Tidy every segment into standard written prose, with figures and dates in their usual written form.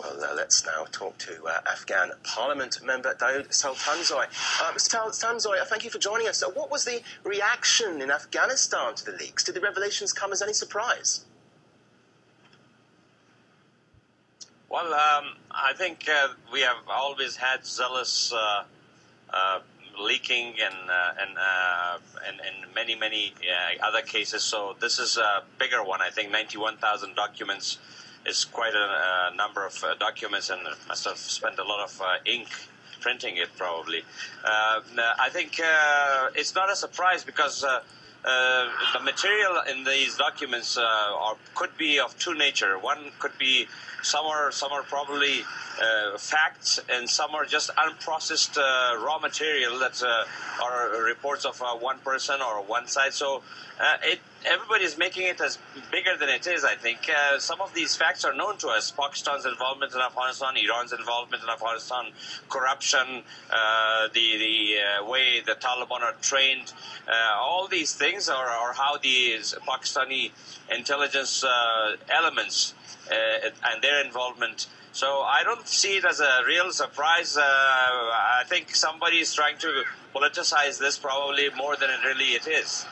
Well, let's now talk to Afghan Parliament member Daoud Sultanzoy. Sultanzoy, thank you for joining us. What was the reaction in Afghanistan to the leaks? Did the revelations come as any surprise? Well, I think we have always had zealous leaking and many other cases. So this is a bigger one. I think 91,000 documents is quite a number of documents, and must have spent a lot of ink printing it probably. I think it's not a surprise because the material in these documents could be of two nature. One could be some are probably facts, and some are just unprocessed raw material that are reports of one person or one side. So everybody's making it as bigger than it is, I think. Some of these facts are known to us. Pakistan's involvement in Afghanistan, Iran's involvement in Afghanistan, corruption, the way the Taliban are trained, all these things are how the Pakistani intelligence elements and their involvement. So I don't see it as a real surprise. I think somebody is trying to politicize this probably more than it is.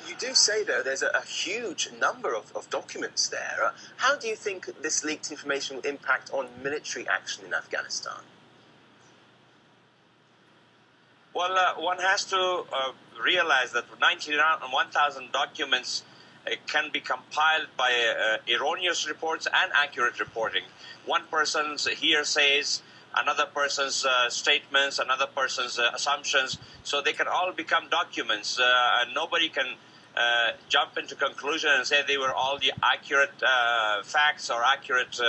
You do say, though, there's a huge number of documents there. How do you think this leaked information will impact on military action in Afghanistan? Well, one has to realize that 91,000 documents can be compiled by erroneous reports and accurate reporting. One person's hearsays, another person's statements, another person's assumptions, so they can all become documents, and nobody can jump into conclusion and say they were all the accurate facts or accurate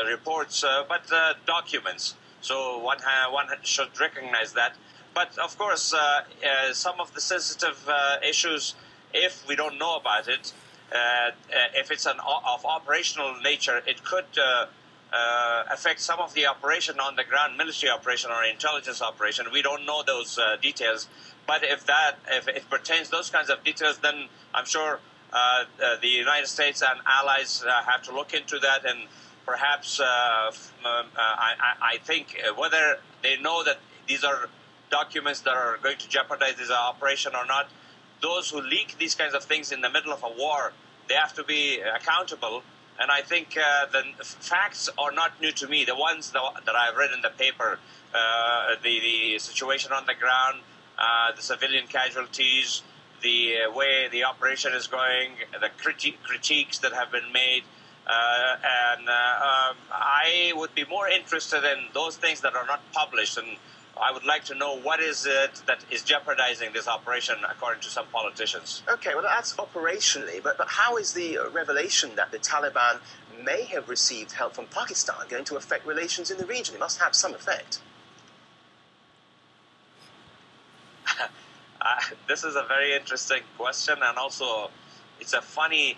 reports, but documents. So one should recognize that. But of course, some of the sensitive issues, if we don't know about it, if it's of operational nature, it could affect some of the operation on the ground, military operation or intelligence operation. We don't know those details. But if it pertains those kinds of details, then I'm sure the United States and allies have to look into that, and perhaps I think whether they know that these are documents that are going to jeopardize this operation or not, those who leak these kinds of things in the middle of a war, they have to be accountable. And I think the facts are not new to me. The ones that I've read in the paper, the situation on the ground, the civilian casualties, the way the operation is going, the critiques that have been made, and I would be more interested in those things that are not published, and I would like to know what is it that is jeopardizing this operation, according to some politicians. Okay, well, that's operationally, but how is the revelation that the Taliban may have received help from Pakistan going to affect relations in the region? It must have some effect. This is a very interesting question, and also it's a funny,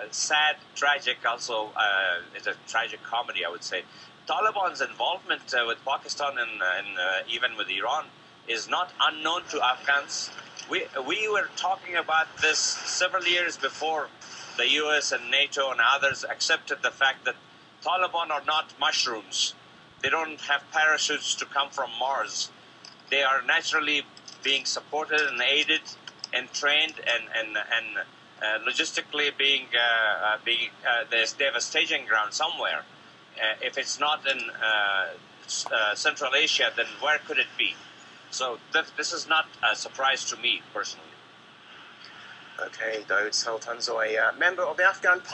sad, tragic, also it's a tragic comedy, I would say. Taliban's involvement with Pakistan and even with Iran is not unknown to Afghans. We were talking about this several years before the US and NATO and others accepted the fact that Taliban are not mushrooms. They don't have parachutes to come from Mars. They are naturally being supported and aided and trained and logistically they have a staging ground somewhere. If it's not in Central Asia, then where could it be? So this is not a surprise to me personally. Okay, Daoud Sultanzoy, member of the Afghan Parliament.